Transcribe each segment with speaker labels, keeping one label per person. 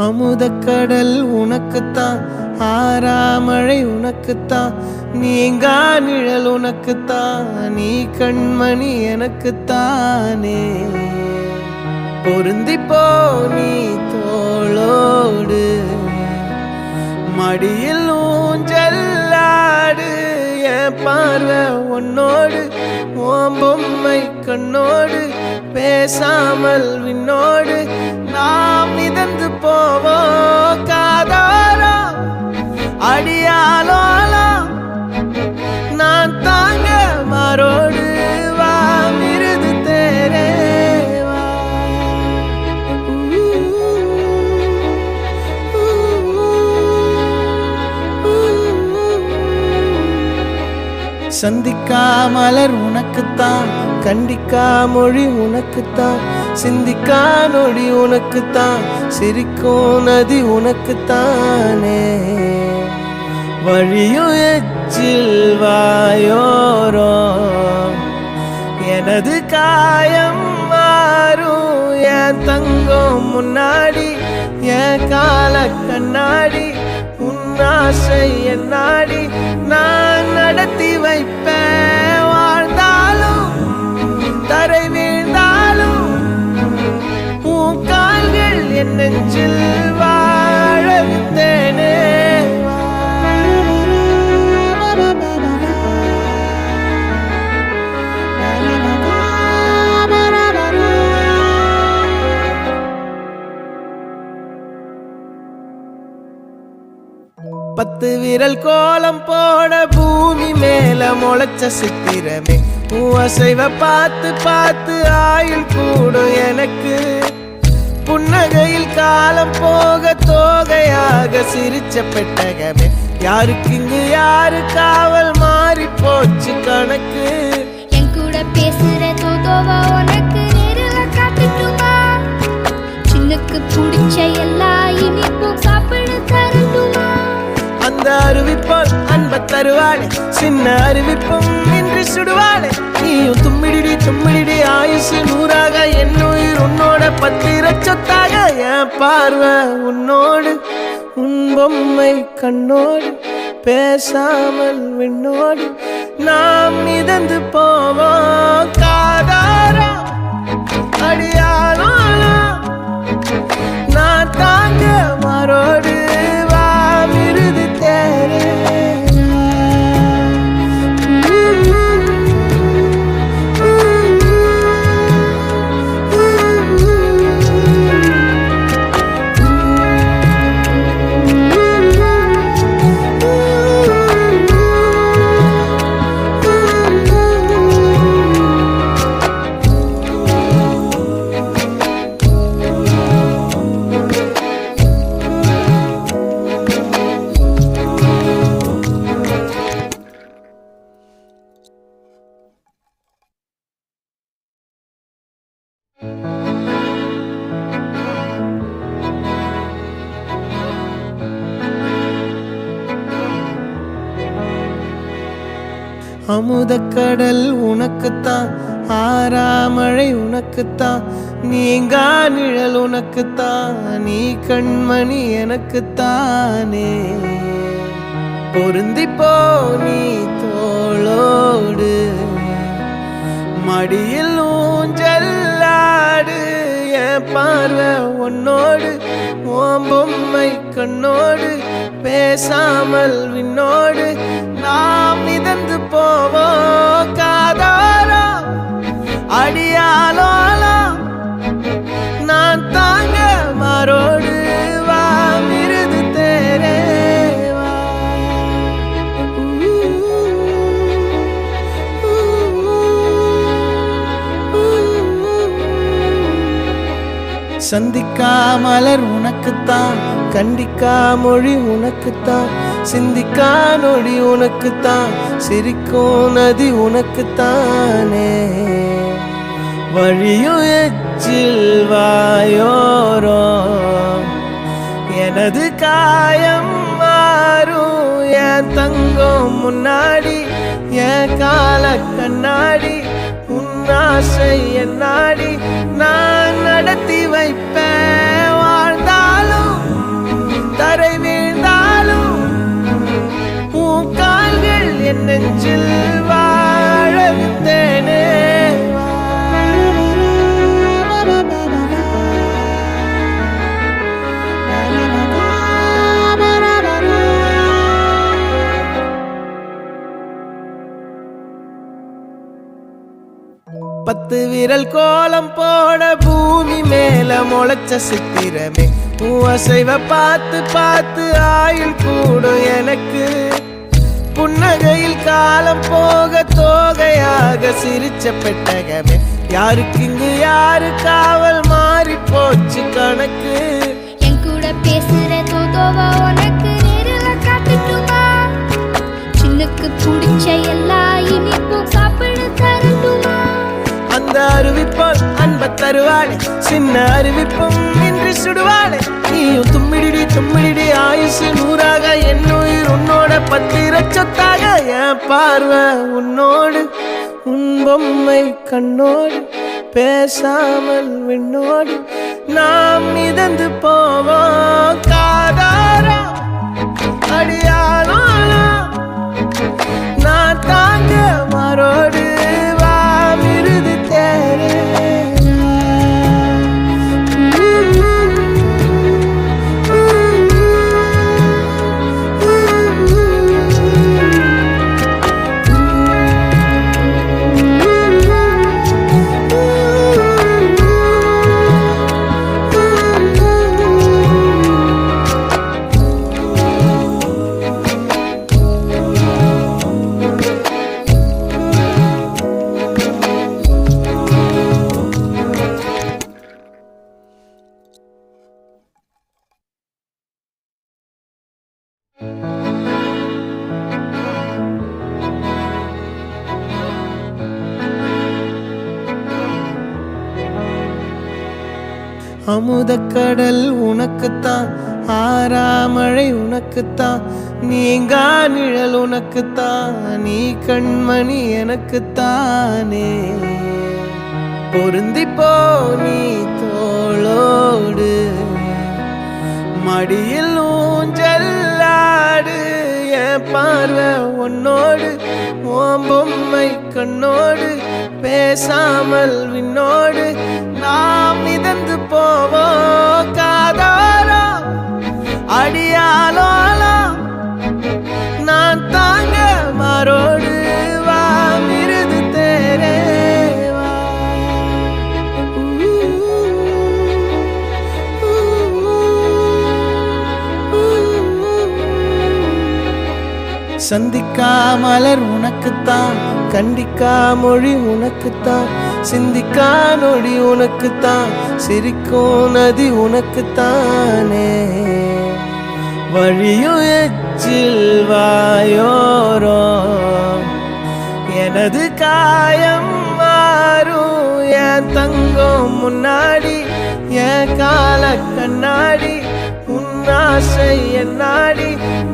Speaker 1: அமுதக்கடல் உனக்குத்தான், ஆறாமழை உனக்குத்தான், நீங்கா நிழல் உனக்குத்தான், நீ கண்மணி எனக்குத்தானே. பொருந்திப்போ நீ தோளோடு, மடியில் ஊஞ்சல்லாடு, என் பார்வை உன்னோடு, ஓம் பொம்மை கண்ணோடு, பேசாமல் விண்ணோடு நாம் மிதந்து போவோம் காதாரா அடியாலோலா. நான் தாங்க மாரோடு வா மிருது தேரே வா. சந்திக்கா மலர் உனக்குத்தான், கண்டிக்கா மொழி உனக்குத்தான், சிந்திக்கா நொடி உனக்குத்தான், சிரிக்கும் நதி உனக்குத்தானே. வழியும் எச்சில் வாயோரோ எனது காயம் மாறும், என் தங்கம் முன்னாடி என் கால கண்ணாடி, உன் ஆசை என் நாடி நான் நடத்தி வைப்பேன். வாழ்ந்தாலும் தரை வீழ்ந்தாலும் உன் கால்கள் என் நெஞ்சில் வாழ விட்டேனே. பத்து விரல் கோலம் போட பூமி மேல முளைச்ச சித்திரமே, உன் அசைவ பார்த்து பார்த்து ஆயுள் கூடும் எனக்கு. புன்னகையில் காலம் போக தோகையாக சிரிச்ச பெட்டகமே, யாருக்கு இங்கு யாரு காவல் மாறி போச்சு கணக்கு.
Speaker 2: என் கூட பேசுற தோதோவா உனக்கு நேரில் காட்டுமா, சின்னுக்கு பிடிச்ச எல்லா இனிப்பும் சாப்பிட தரட்டுமா.
Speaker 1: அந்த அறிவிப்பால் அன்ப தருவாளே, சின்ன அறிவிப்பும் இன்று சுடுவாளே. நீயும் தும்மிடி தும்மிடி ஆயுசு நூறாக, என் உயிர் உன்னோட பத்திர சொத்தாக. என் பார்வை உன்னோடு, உன் பொம்மை கண்ணோடு, பேசாமல் விண்ணோடு நாம் மிதந்து போவோம் காதாரா அடியாலோலா. நான் தாங்க மாரோடு வா மிருது தேரே. அமுதக்கடல் உனக்குத்தான், ஆறாமழை உனக்குத்தான், நீங்கா நிழல் உனக்குத்தான், நீ கண்மணி எனக்குத்தானே. பொருந்திப்போ நீ தோளோடு, மடியில் ஊஞ்சல்லாடு, என் பார்வை உன்னோடு, ஓம் பொம்மை கண்ணோடு, பேசாமல் விண்ணோடு நாம் மிதந்து போவோம் காதாரா அடியாலோலா. நான் தாங்க மாரோடு வா மிருது தேரே வா. சந்திக்கா மலர் உனக்குத்தான், கண்டிக்கா மொழி உனக்குத்தான், சிந்திக்கா நொடி உனக்குத்தான், சிரிக்கும் நதி உனக்குத்தானே. வழியும் எச்சில் வாயோரோ எனது காயம் மாறும், என் தங்கம் முன்னாடி என் கால கண்ணாடி, உன் ஆசை என் நாடி நான் நடத்தி வைப்பேன். வாழ்ந்தாலும் தரை வீழ்ந்தாலும் உன் கால்கள் என் நெஞ்சில் வாழ விட்டேனே. பத்து விரல் கோலம் போட பூமி மேல முளைச்ச சித்திரமே, அசைவ பார்த்து பார்த்து ஆயுள் கூடும் எனக்கு. புன்னகையில் காலம் போக தோகையாக சிரிச்ச பெட்டகமே, யாருக்கு இங்கு யாரு காவல் மாறி போச்சு கணக்கு.
Speaker 2: என் கூட பேசுற தோதோவா உனக்கு நேரில காட்டுட்டுமா? சின்னுக்கு பிடிச்ச எல்லா இனிப்பும் சாப்பிட தரட்டுமா?
Speaker 1: அந்த அருவிப்போல் அன்ப தருவாளே, சின்ன அருவிப்பும் இன்று சுடுவாளே. நீயும் தும்மிடி தும்மிடி ஆயுசு நூறாக, என் உயிர் உன்னோட பத்திர சொத்தாக. என் பார்வை உன்னோடு, உன் பொம்மை கண்ணோடு, பேசாமல் விண்ணோடு நாம் மிதந்து போவோம். காதாரா அடியாளோ நான் தாங்க மாறோடு அமுதக்கடல் உனக்குத்தான், ஆறாமழை உனக்குத்தான், நீங்கா நிழல் உனக்குத்தான், நீ கண்மணி எனக்குத்தானே. பொருந்திப்போ நீ தோளோடு, மடியில் ஊஞ்சல்லாடு. என் பார்வை உன்னோடு, உன் பொம்மை கண்ணோடு, பேசாமல் விண்ணோடு நாம் மிதந்து போவோம். காதாரோ அடியாலோ நான் தாங்க மாறோடு வா மிருது தேரே வா. சந்திக்கா மலர் உனக்குத்தான், கண்டிக்கா மொழி உனக்குத்தான், சிந்திக்கா நொடி உனக்குத்தான், சிரிக்கும் நதி உனக்குத்தானே. வழியும் எச்சில் வாயோரோ எனது காயம் மாறும். என் தங்கம் முன்னாடி, என் கால கண்ணாடி, உன் ஆசை என் நாடி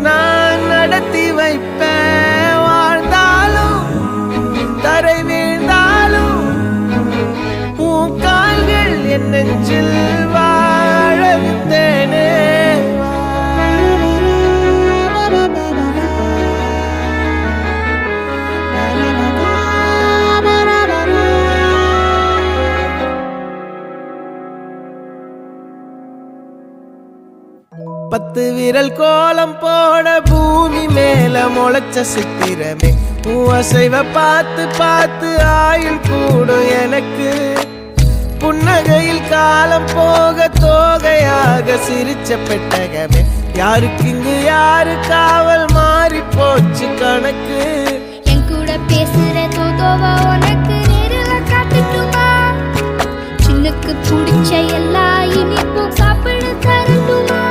Speaker 1: நான் நடத்தி வைப்பேன். வாழ்ந்தாலும் தரை வீழ்ந்தாலும் உன் கால்கள் என் நெஞ்சில் வாழ விட்டேனே. பத்து விரல் கோலம் போட பூமி மேல முளைச்ச சித்திரமே, அசைவ பார்த்து பார்த்து ஆயுள் கூடும் எனக்கு. புன்னகையில் காலம் போக தோகையாக சிரிச்ச பெட்டகமே, யாருக்கு இங்கு யாரு காவல் மாறி போச்சு கணக்கு.
Speaker 2: என் கூட பேசுற தோதோவா உனக்கு நேரில காட்டுட்டுமா? சின்னுக்கு பிடிச்ச எல்லா இனிப்பும் சாப்பிட தரட்டுமா?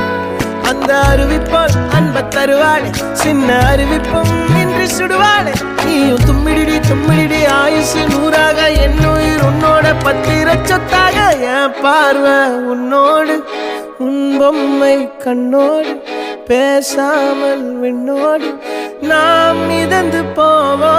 Speaker 1: அந்த அருவிப்போல் அன்ப தருவாளே, சின்ன அருவிப்பும் இன்று சுடுவாளே. நீயும் தும்மிடி தும்மிடி ஆயுசு நூறாக, என் உயிர் உன்னோட பத்திர சொத்தாக. என் பார்வை உன்னோடு, உன் பொம்மை கண்ணோடு, பேசாமல் விண்ணோடு நாம் மிதந்து போவோம்.